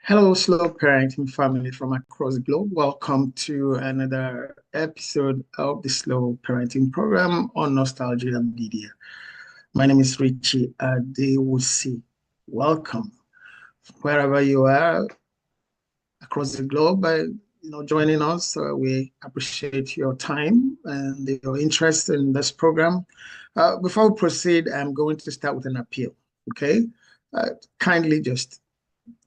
Hello, slow parenting family from across the globe. Welcome to another episode of the Slow Parenting Program on Nostalgia Media. My name is Richie Adewusi. Welcome wherever you are across the globe by joining us. We appreciate your time and your interest in this program. Before we proceed, I'm going to start with an appeal. Okay, kindly just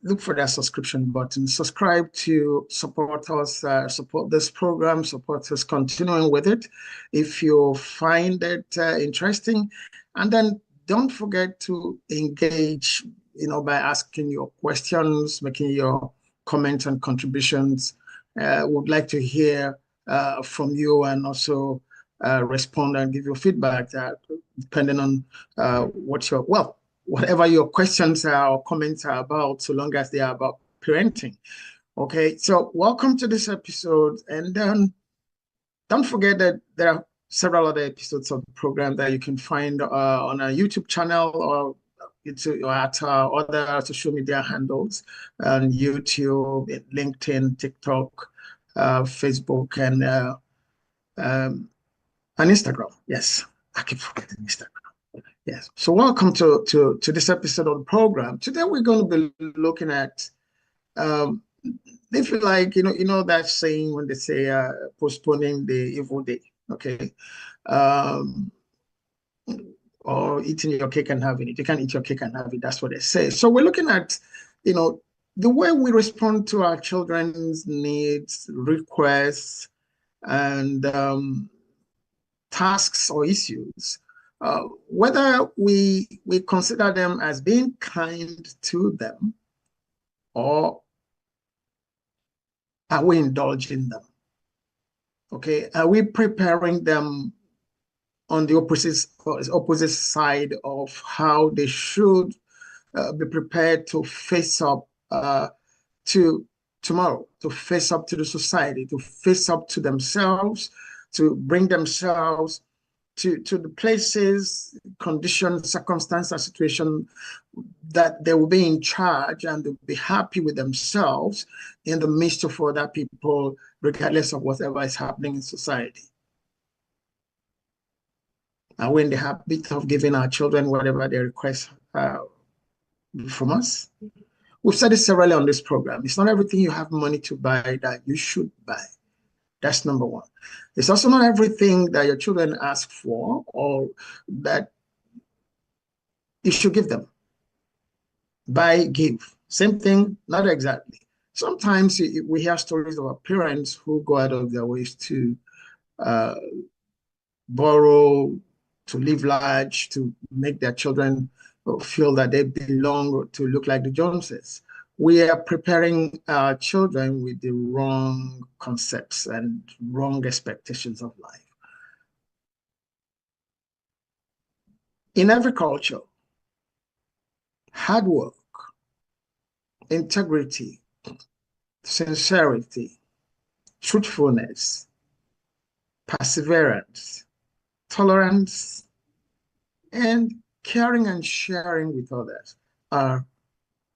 look for that subscription button. Subscribe to support us, support this program, support us continuing with it. If you find it interesting, and then don't forget to engage, by asking your questions, making your comments and contributions. Would like to hear from you and also respond and give you feedback depending on whatever your questions are or comments are about, so long as they are about parenting. Okay, so welcome to this episode. And don't forget that there are several other episodes of the program that you can find on our YouTube channel or at our other social media handles on YouTube, LinkedIn, TikTok, Facebook, and Instagram. Yes, I keep forgetting Instagram. Yes. So welcome to this episode of the program. Today we're going to be looking at if you like, that saying when they say postponing the evil day, okay? Um, or eating your cake and having it. You can't eat your cake and have it. That's what they say. So we're looking at, the way we respond to our children's needs, requests, and tasks or issues, whether we consider them as being kind to them, or are we indulging them? Okay, are we preparing them on the opposite side of how they should be prepared to face up to tomorrow, to face up to the society, to face up to themselves, to bring themselves to the places, conditions, circumstances, and situation that they will be in charge and they'll be happy with themselves in the midst of other people, regardless of whatever is happening in society. Are we in the habit of giving our children whatever they request from us? We've said it severally on this program. It's not everything you have money to buy that you should buy. That's number one. It's also not everything that your children ask for or that you should give them. Buy, give. Same thing, not exactly. Sometimes we hear stories of our parents who go out of their ways to borrow, to live large, to make their children feel that they belong, to look like the Joneses. We are preparing our children with the wrong concepts and wrong expectations of life. In every culture, hard work, integrity, sincerity, truthfulness, perseverance, tolerance, and caring and sharing with others are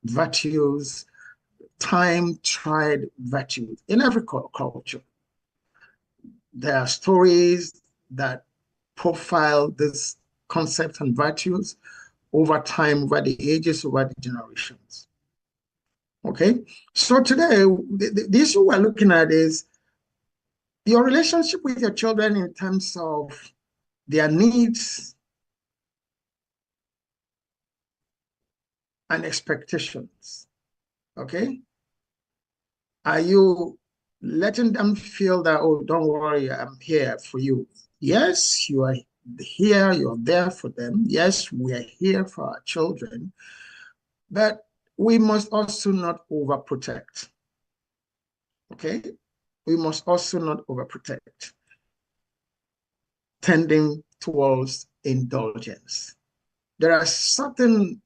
virtues, time-tried virtues in every culture. There are stories that profile this concept and virtues over time, over the ages, over the generations. Okay, so today, the issue we're looking at is your relationship with your children in terms of their needs and expectations. Okay, are you letting them feel that, oh, don't worry, I'm here for you? Yes, you are here, you're there for them. Yes, we are here for our children, but we must also not overprotect. Okay, we must also not overprotect, tending towards indulgence. There are certain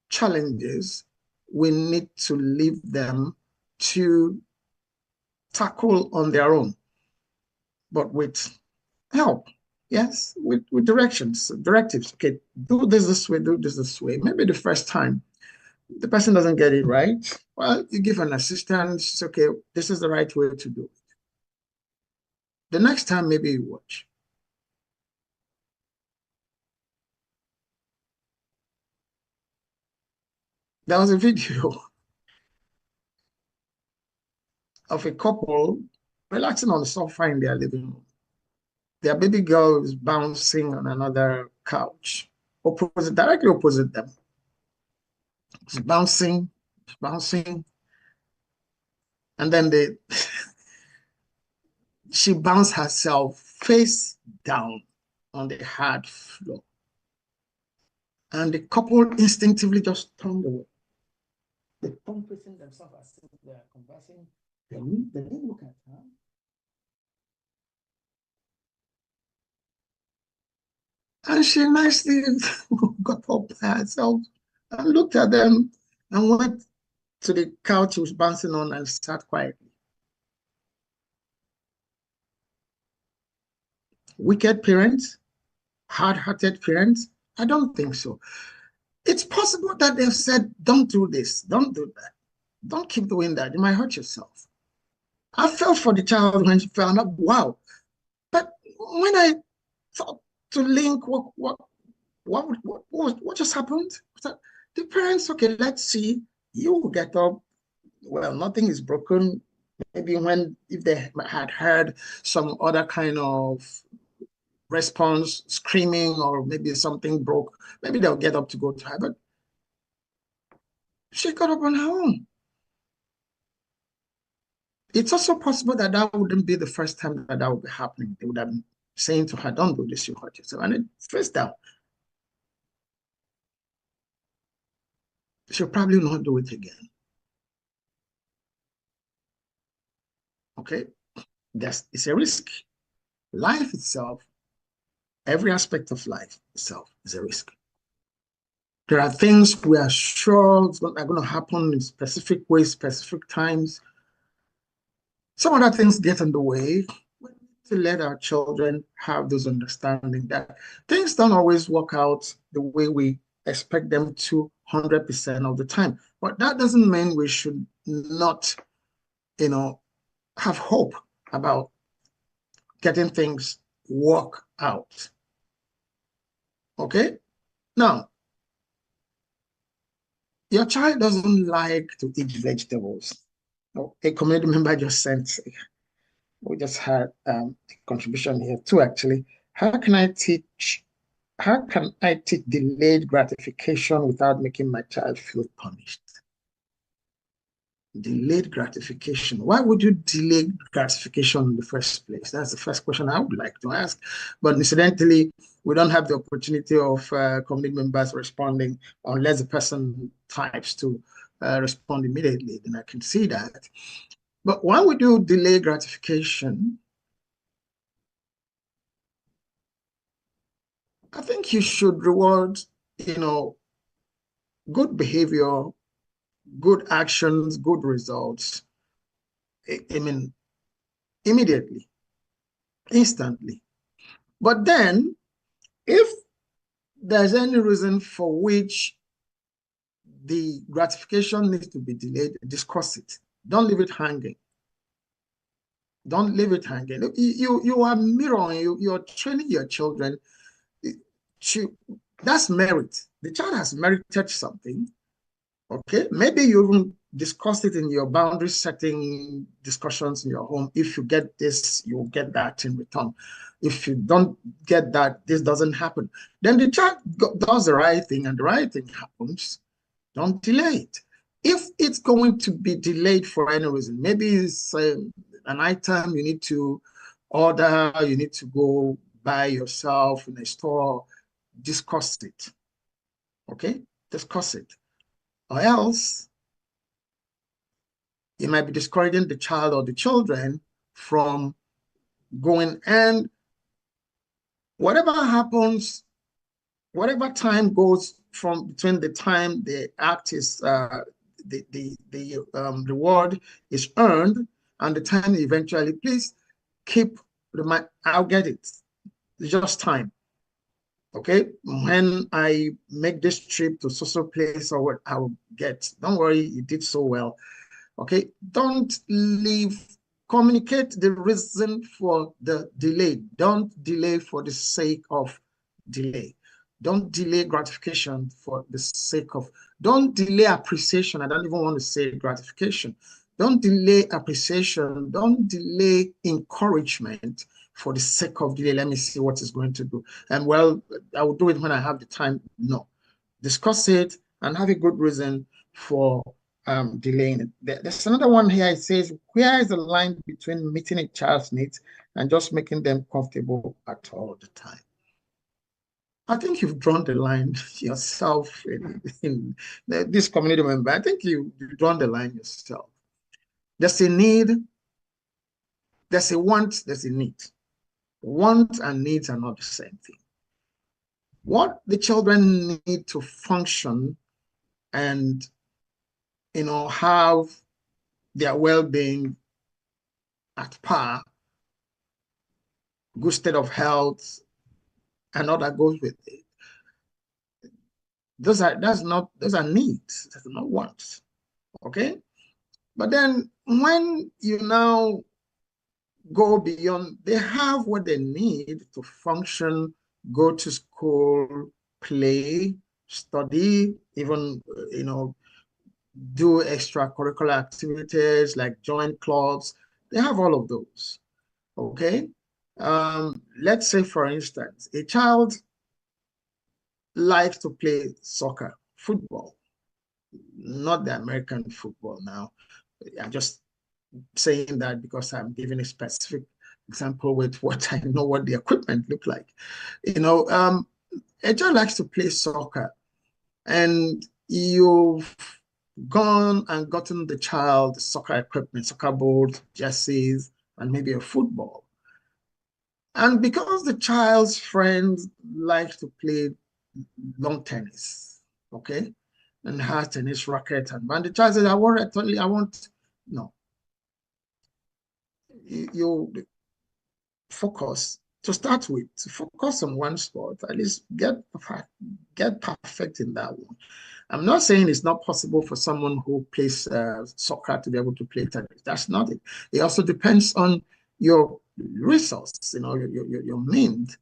challenges we need to leave them to tackle on their own, but with help. Yes, with directives. Okay, do this way, do this way. Maybe the first time The person doesn't get it right. Well, you give an assistance. It's okay. This is the right way to do it. The next time, maybe you watch. There was a video of a couple relaxing on the sofa in their living room. Their baby girl is bouncing on another couch, directly opposite them. She's bouncing, and then she bounced herself face down on the hard floor. And the couple instinctively just turned away. They turned facing themselves as if they are conversing. They didn't look at her. And she nicely got up by herself and looked at them and went to the couch she was bouncing on and sat quietly. Wicked parents, hard-hearted parents? I don't think so. It's possible that they've said, don't do this, don't do that, don't keep doing that. You might hurt yourself. I felt for the child when she fell. I'm like, wow. But when I thought to link what just happened, the parents, okay, let's see, you will get up. Well, nothing is broken. Maybe if they had heard some other kind of response, screaming, or maybe something broke, maybe they'll get up to go to her. But she got up on her own. It's also possible that that wouldn't be the first time that would be happening. They would have been saying to her, don't do this, you hurt yourself. And then face down. She'll probably not do it again. Okay? It's a risk. Life itself, every aspect of life itself is a risk. There are things we are sure are going to happen in specific ways, specific times. Some other things get in the way. We need to let our children have those understanding that things don't always work out the way we expect them to 100% of the time. But that doesn't mean we should not, have hope about getting things work out. Okay? Now, your child doesn't like to eat vegetables. A community member just sent, we just had a contribution here too, actually. How can I teach delayed gratification without making my child feel punished? Delayed gratification. Why would you delay gratification in the first place? That's the first question I would like to ask. But incidentally, we don't have the opportunity of community members responding unless the person types to respond immediately. Then I can see that. But why would you delay gratification? I think you should reward, good behavior, good actions, good results. I mean, immediately, instantly. But then, if there's any reason for which the gratification needs to be delayed, discuss it. Don't leave it hanging. Don't leave it hanging. You are mirroring, you're training your children to, that's merit. The child has merited something. Okay, maybe you even discuss it in your boundary setting discussions in your home. If you get this, you'll get that in return. If you don't get that, this doesn't happen. Then the child does the right thing and the right thing happens. Don't delay it. If it's going to be delayed for any reason, maybe it's an item you need to order, you need to go buy yourself in a store, discuss it. Okay, discuss it. Or else you might be discouraging the child or the children from going, and whatever happens, whatever time goes from between the time the act is the reward is earned and the time eventually, please keep I'll get it. It's just time. Okay, when I make this trip to social place or what I will get, don't worry, you did so well. Okay, don't leave, communicate the reason for the delay. Don't delay for the sake of delay. Don't delay gratification for the sake of, don't delay appreciation. I don't even want to say gratification. Don't delay appreciation. Don't delay encouragement for the sake of delay. Let me see what it's going to do. And well, I will do it when I have the time. No. Discuss it and have a good reason for delaying it. There's another one here. It says, where is the line between meeting a child's needs and just making them comfortable at all the time? I think you've drawn the line yourself in this community member. I think you've drawn the line yourself. There's a need, there's a want, there's a need. Want and needs are not the same thing. What the children need to function and have their well-being at par, good state of health, and all that goes with it. Those are needs, that's not wants. Okay? But then when you now go beyond, they have what they need to function, go to school, play, study, even do extracurricular activities like join clubs. They have all of those. Okay. Let's say, for instance, a child likes to play soccer, football, not the American football now. I'm just saying that because I'm giving a specific example with what I know what the equipment look like. A child likes to play soccer, and you've gone and gotten the child soccer equipment, soccer balls, jerseys, and maybe a football. And because the child's friends like to play long tennis, okay, and has tennis racket, and the child says, I want, no. You focus to start with, to focus on one sport, at least get perfect in that one. I'm not saying it's not possible for someone who plays soccer to be able to play tennis. That's not it. It also depends on your resources, your means.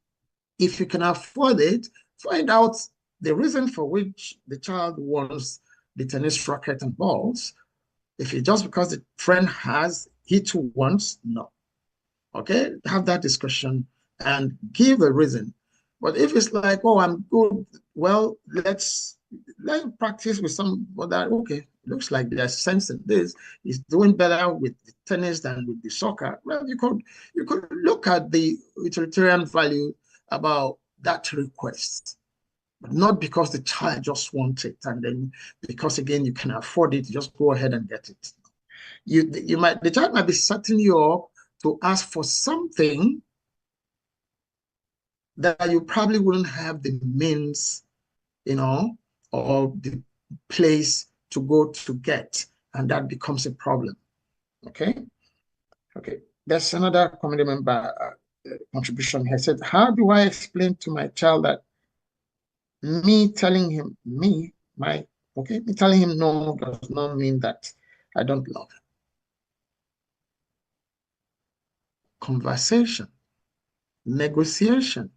If you can afford it, find out the reason for which the child wants the tennis racket and balls. If it's just because the friend has, he too wants, no. Okay, have that discussion and give a reason. But if it's like, oh, I'm good, well, let's practice with some other. Okay, looks like there's sense in this. He's doing better with the tennis than with the soccer. Well, you could look at the utilitarian value about that request, but not because the child just wants it, and then because again you can afford it, just go ahead and get it. The child might be setting you up to ask for something that you probably wouldn't have the means, or the place to go to get, and that becomes a problem. Okay. There's another community member contribution here. Said, how do I explain to my child that me telling him no does not mean that I don't love him? Conversation, negotiation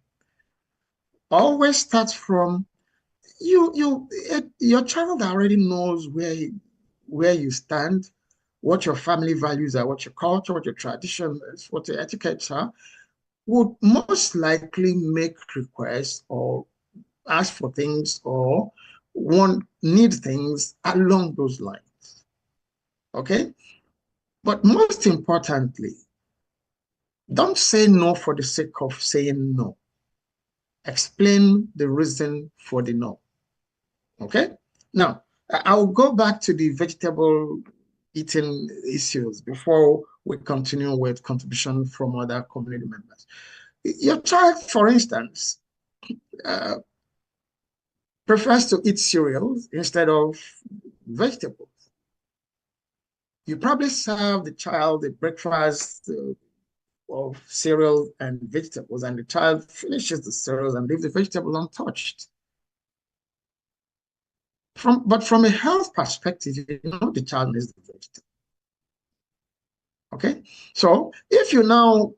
always starts from your child already knows where you stand, what your family values are, what your culture, what your tradition is, what your etiquettes are, would most likely make requests or ask for things or need things along those lines. Okay? But most importantly, don't say no for the sake of saying no. Explain the reason for the no. Okay? Now, I'll go back to the vegetable eating issues before we continue with contribution from other community members. Your child, for instance, prefers to eat cereals instead of vegetables. You probably serve the child a breakfast of cereal and vegetables, and the child finishes the cereals and leaves the vegetables untouched. But from a health perspective, the child needs the vegetable. Okay, so if you now,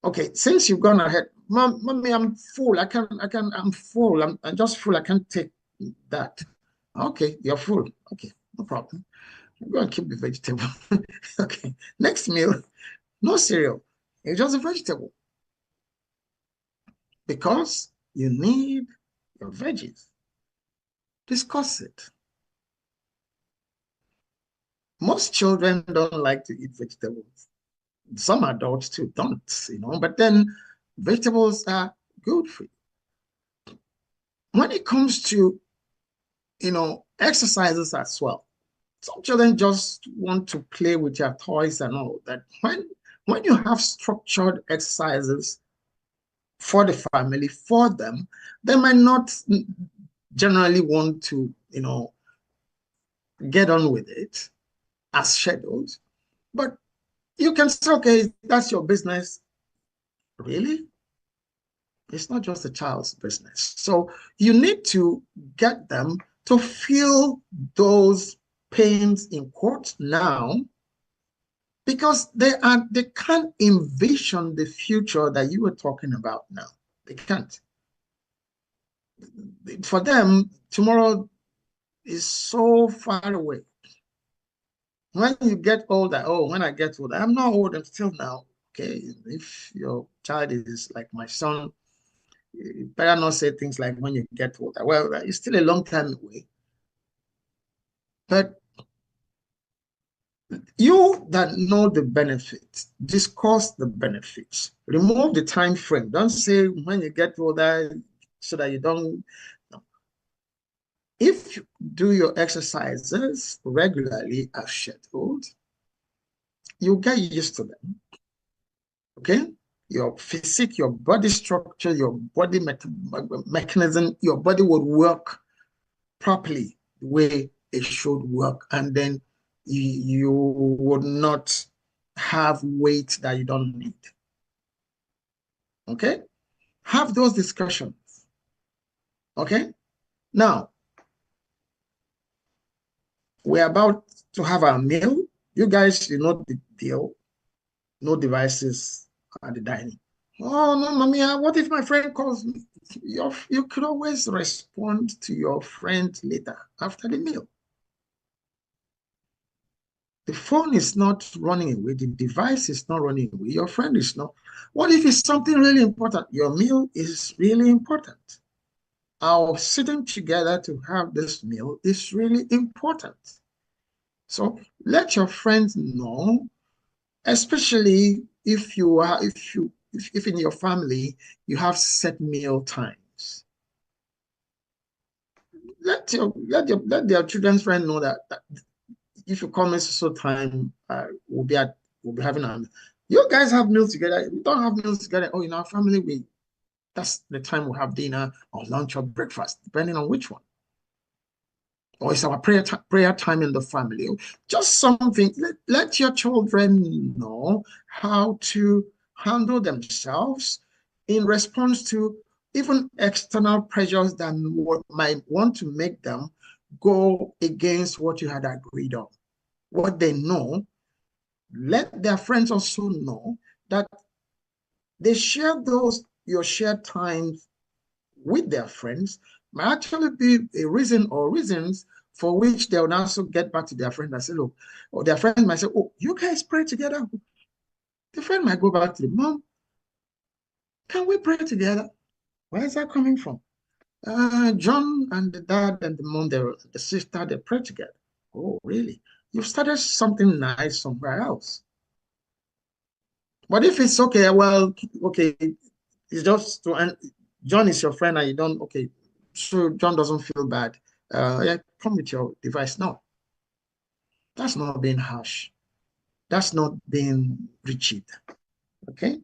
okay, since you've gone ahead, mommy, I'm full. I'm full. I'm just full. I can't take that. Okay, you're full. Okay, no problem. I'm going to keep the vegetable. Okay, next meal, no cereal. It's just a vegetable because you need your veggies. Discuss it. Most children don't like to eat vegetables. Some adults too don't, but then vegetables are good for you. When it comes to, exercises as well, some children just want to play with your toys and all that. When you have structured exercises for the family, for them, they might not generally want to, get on with it as scheduled. But you can say, okay, that's your business. Really? It's not just the child's business. So you need to get them to feel those pains in quotes now, because they can't envision the future that you were talking about now. They can't. For them, tomorrow is so far away. When you get older, oh, when I get older, I'm not old, I'm still now. Okay, if your child is like my son, you better not say things like when you get older. Well, it's still a long time away. But you that know the benefits, discuss the benefits, remove the time frame. Don't say when you get older so that you don't. No. If you do your exercises regularly as scheduled, you get used to them. Okay? Your physique, your body structure, your body mechanism, your body would work properly the way it should work. And then you would not have weight that you don't need. Okay? Have those discussions. Okay? Now, we're about to have our meal. You guys, you know the deal. No devices at the dining. Oh, no, mommy, what if my friend calls me? You could always respond to your friend later after the meal. The phone is not running away. The device is not running away. Your friend is not. What if it's something really important? Your meal is really important. Our sitting together to have this meal is really important. So let your friends know, especially if you are, if in your family you have set meal times. Let their children's friend know that if you come in so time, we'll be having a. You guys have meals together. We don't have meals together. Oh, in our family, that's the time we have dinner or lunch or breakfast, depending on which one. Or it's our prayer time in the family. Just something. Let your children know how to handle themselves in response to even external pressures that might want to make them go against what you had agreed on. What they know, let their friends also know that they share those your shared times with their friends might actually be a reason or reasons for which they will also get back to their friend and say, look, or their friend might say, oh, you guys pray together. The friend might go back to the mom. Can we pray together? Where is that coming from? John and the dad and the mom, the sister, they pray together. Oh, really? You've started something nice somewhere else. But if it's okay, well, okay, it's just to, and John is your friend and you don't, okay, so John doesn't feel bad. Yeah, come with your device. No, that's not being harsh. That's not being rigid. Okay.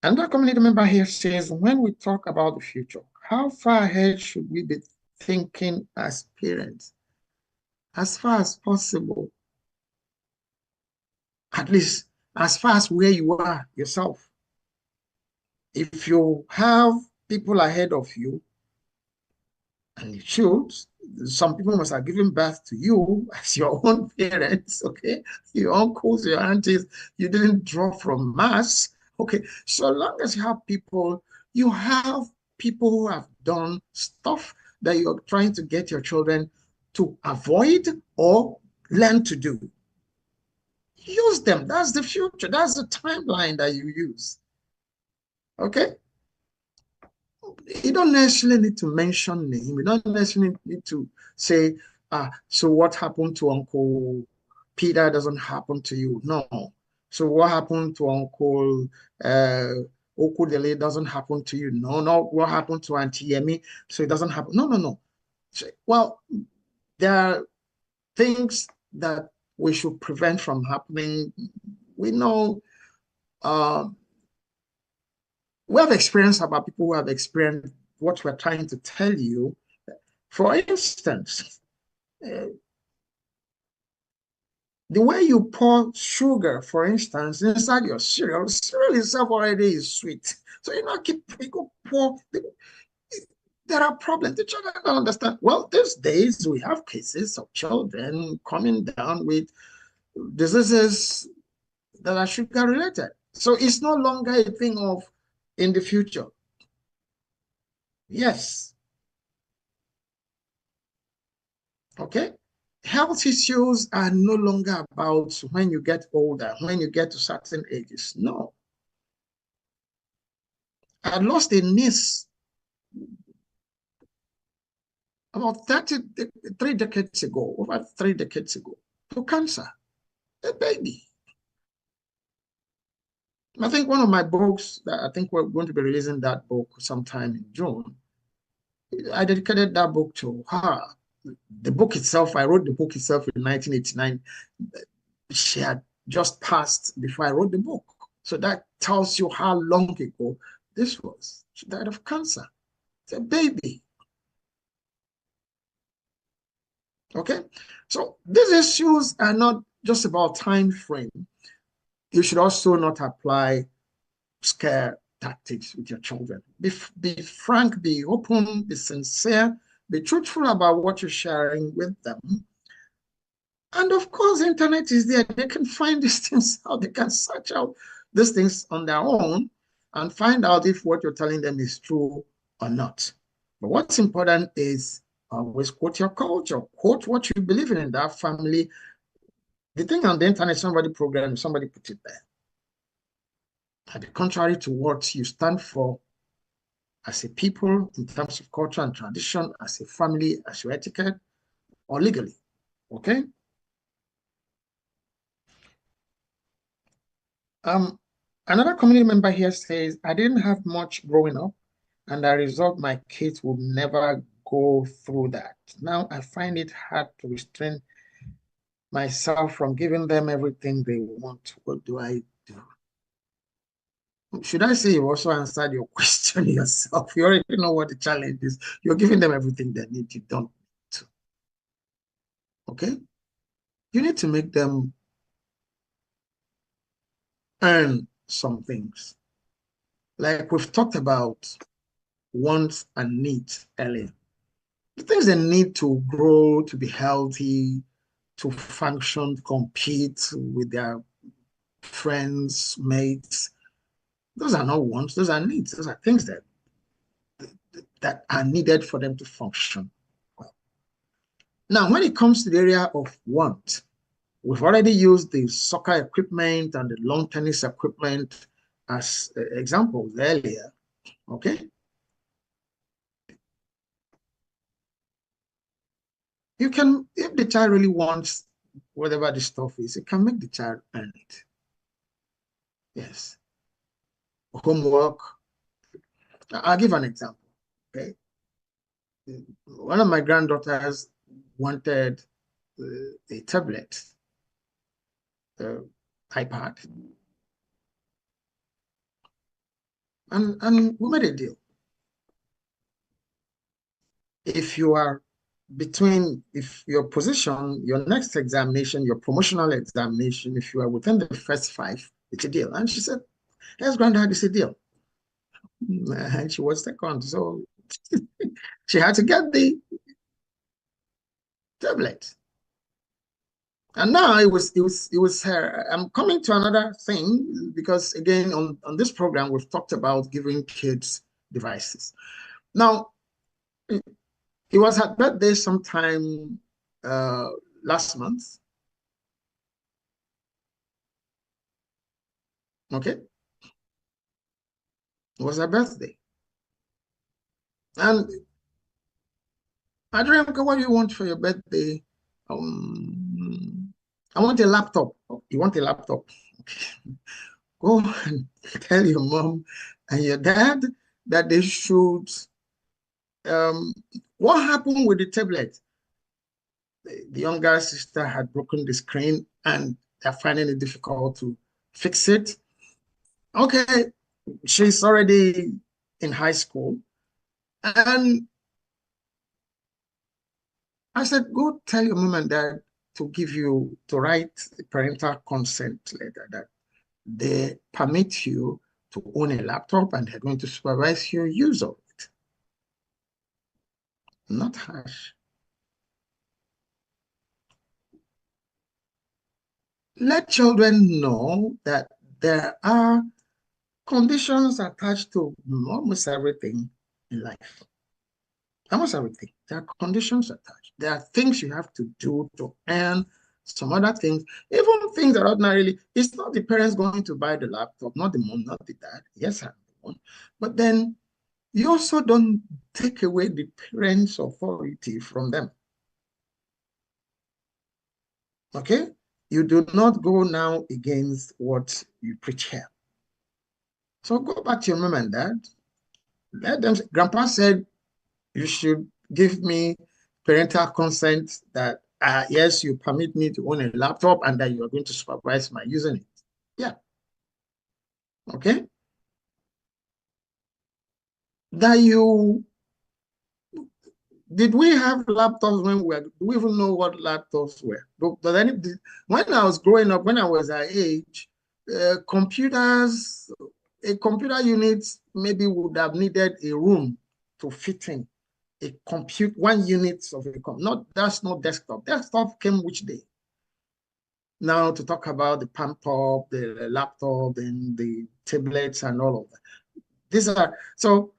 Another community member here says, when we talk about the future, how far ahead should we be thinking as parents? as far as possible, at least as far as where you are yourself. If you have people ahead of you, and you should, some people must have given birth to you as your own parents, okay? Your uncles, your aunties, you didn't draw from mass, okay? So long as you have people who have done stuff that you're trying to get your children to avoid or learn to do. Use them. That's the future. That's the timeline that you use. Okay? You don't necessarily need to mention name. You don't necessarily need to say, so what happened to Uncle Peter doesn't happen to you. No. So what happened to Uncle Okudele doesn't happen to you. No, no. What happened to Auntie Yemi? So it doesn't happen. No, no, no. So, well, there are things that we should prevent from happening. We know we have experience about people who have experienced what we're trying to tell you. For instance, the way you pour sugar, for instance, inside your cereal itself already is sweet. So you not keep you go pour. There are problems. The children don't understand. Well, these days we have cases of children coming down with diseases that are sugar related. So it's no longer a thing of in the future. Yes. Okay. Health issues are no longer about when you get older, when you get to certain ages. No. I lost a niece about 3 decades ago, over 3 decades ago, to cancer, a baby. I think one of my books, that I think we're going to be releasing that book sometime in June, I dedicated that book to her. The book itself, I wrote the book itself in 1989. She had just passed before I wrote the book. So that tells you how long ago this was. She died of cancer. It's a baby. Okay? So these issues are not just about time frame. You should also not apply scare tactics with your children. Be frank, be open, be sincere, be truthful about what you're sharing with them. And of course, the internet is there. They can find these things out. They can search out these things on their own and find out if what you're telling them is true or not. But what's important is always quote your culture, quote what you believe in that family. The thing on the internet, somebody programmed, somebody put it there. And the contrary to what you stand for as a people in terms of culture and tradition, as a family, as your etiquette, or legally. Okay? Another community member here says, I didn't have much growing up, and I result my kids would never go through that. Now I find it hard to restrain myself from giving them everything they want. What do I do? Should I say you also answered your question yourself? You already know what the challenge is. You're giving them everything they need. You don't need to. Okay? You need to make them earn some things. Like we've talked about wants and needs earlier. The things they need to grow, to be healthy, to function, to compete with their friends, mates, those are not wants, those are needs. Those are things that are needed for them to function well. Now, when it comes to the area of want, we've already used the soccer equipment and the lawn tennis equipment as examples earlier, okay? You can, if the child really wants whatever the stuff is, you can make the child earn it. Yes. Homework. I'll give an example, okay? One of my granddaughters wanted a tablet, iPad, and we made a deal. If you are between if your position, your next examination, your promotional examination, if you are within the first five, it's a deal. And she said, yes, granddad, it's a deal. And she was second. So she had to get the tablet. And now it was her. I'm coming to another thing because again on this program we've talked about giving kids devices. Now it was her birthday sometime uh, last month. Okay, it was her birthday, and I don't know what you want for your birthday. I want a laptop. Oh, you want a laptop? Okay. Go and tell your mom and your dad that they should. Um, what happened with the tablet? The younger sister had broken the screen and they're finding it difficult to fix it. Okay, she's already in high school. And I said, go tell your mom and dad to write a parental consent letter that they permit you to own a laptop and they're going to supervise your use of it. Not harsh. Let children know that there are conditions attached to almost everything in life. Almost everything. There are conditions attached. There are things you have to do to earn some other things, even things that ordinarily, it's not the parents going to buy the laptop, not the mom, not the dad. Yes, I'm the one. But then you also don't take away the parents' authority from them. Okay? You do not go now against what you preach here. So go back to your mom and dad. Let them, Grandpa said, you should give me parental consent that, yes, you permit me to own a laptop and that you are going to supervise my using it. Yeah. Okay. That you, did we have laptops when we were, do we even know what laptops were? When I was growing up, when I was that age, computers, a computer unit maybe would have needed a room to fit in. A compute 1 unit of a not that's not desktop. Desktop came which day? Now to talk about the palm top, the laptop, and the tablets and all of that. These are so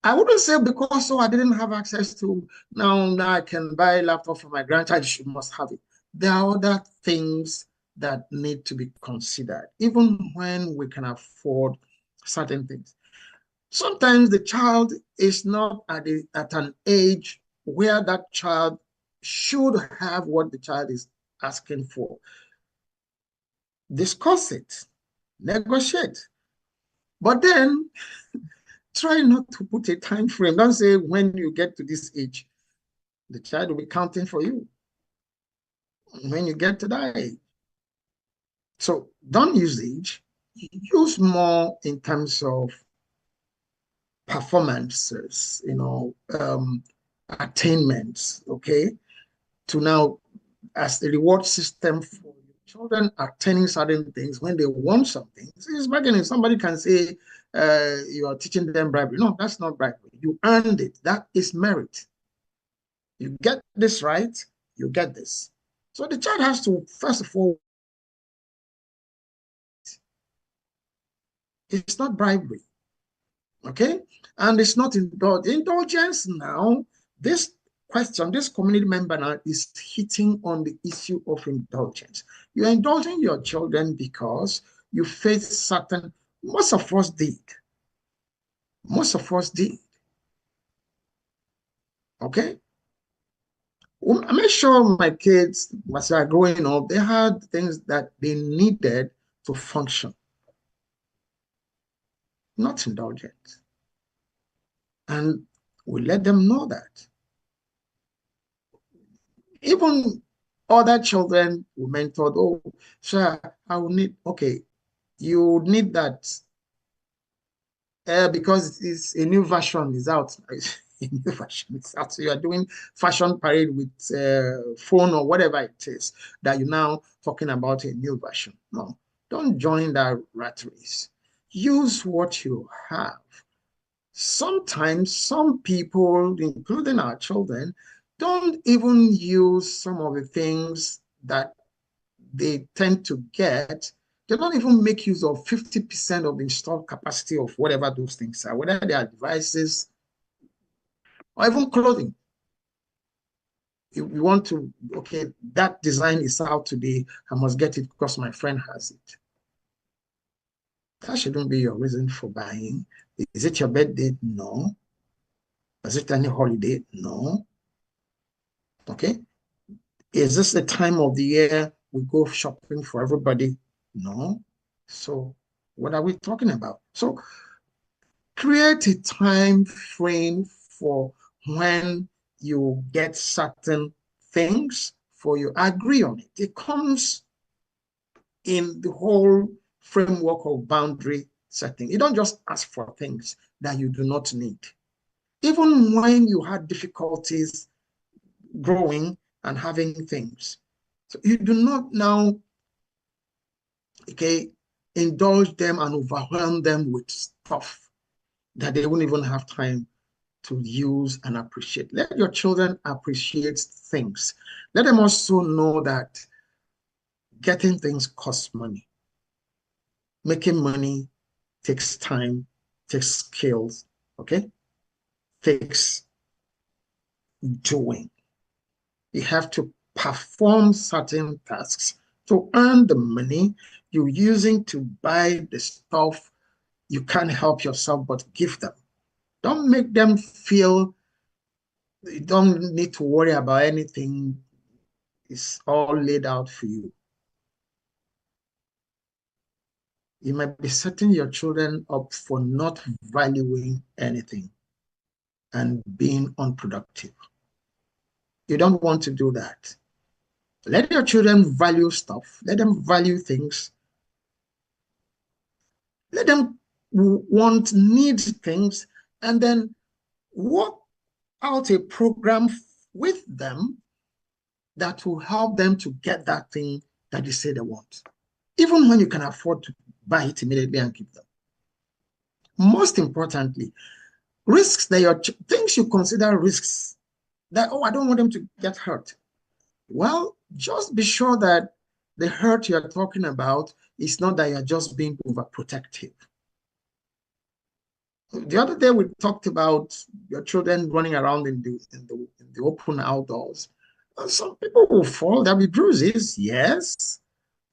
I wouldn't say because I didn't have access to now I can buy a laptop for my grandchild, she must have it. There are other things that need to be considered, even when we can afford certain things. Sometimes the child is not at an age where that child should have what the child is asking for. Discuss it, negotiate. But then try not to put a time frame. Don't say when you get to this age, the child will be counting for you when you get to that age. So don't use age. Use more in terms of performances, attainments, okay? To now, as a reward system for children attaining certain things when they want something. It's bargaining. Somebody can say you are teaching them bribery. No, that's not bribery. You earned it. That is merit. You get this right, you get this. So the child has to, first of all, it's not bribery. Okay? And it's not indulgence now. This question, this community member now is hitting on the issue of indulgence. You're indulging your children because you face certain, most of us did. Most of us did. Okay? I make sure my kids, as they are growing up, they had things that they needed to function, not indulgence. And we let them know that. Even other children who mentored, oh, sir, I will need, okay, you need that because it's a new version is out. a new version. It's out. So you are doing fashion parade with phone or whatever it is that you're now talking about a new version. No, don't join that rat race. Use what you have. Sometimes some people, including our children, don't even use some of the things that they tend to get. They don't even make use of 50% of the installed capacity of whatever those things are, whether they are devices or even clothing. If you want to, okay, that design is out today, I must get it because my friend has it. That shouldn't be your reason for buying. Is it your birthday? No. Is it any holiday? No. Okay. Is this the time of the year we go shopping for everybody? No. So what are we talking about? So create a time frame for when you get certain things for you. Agree on it. It comes in the whole framework of boundary setting. You don't just ask for things that you do not need. Even when you had difficulties growing and having things. So you do not now, okay, indulge them and overwhelm them with stuff that they won't even have time to use and appreciate. Let your children appreciate things. Let them also know that getting things costs money. Making money takes time, takes skills, okay? Takes doing. You have to perform certain tasks to earn the money you're using to buy the stuff you can't help yourself but give them. Don't make them feel you don't need to worry about anything. It's all laid out for you. You might be setting your children up for not valuing anything and being unproductive. You don't want to do that. Let your children value stuff. Let them value things. Let them need things, and then work out a program with them that will help them to get that thing that they say they want, even when you can afford to buy it immediately and give them. Most importantly, risks that your things you consider risks that, oh, I don't want them to get hurt. Well, just be sure that the hurt you're talking about is not that you're just being overprotective. The other day we talked about your children running around in the open outdoors. Some people will fall, there'll be bruises. Yes,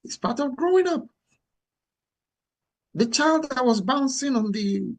it's part of growing up. The child that was bouncing on the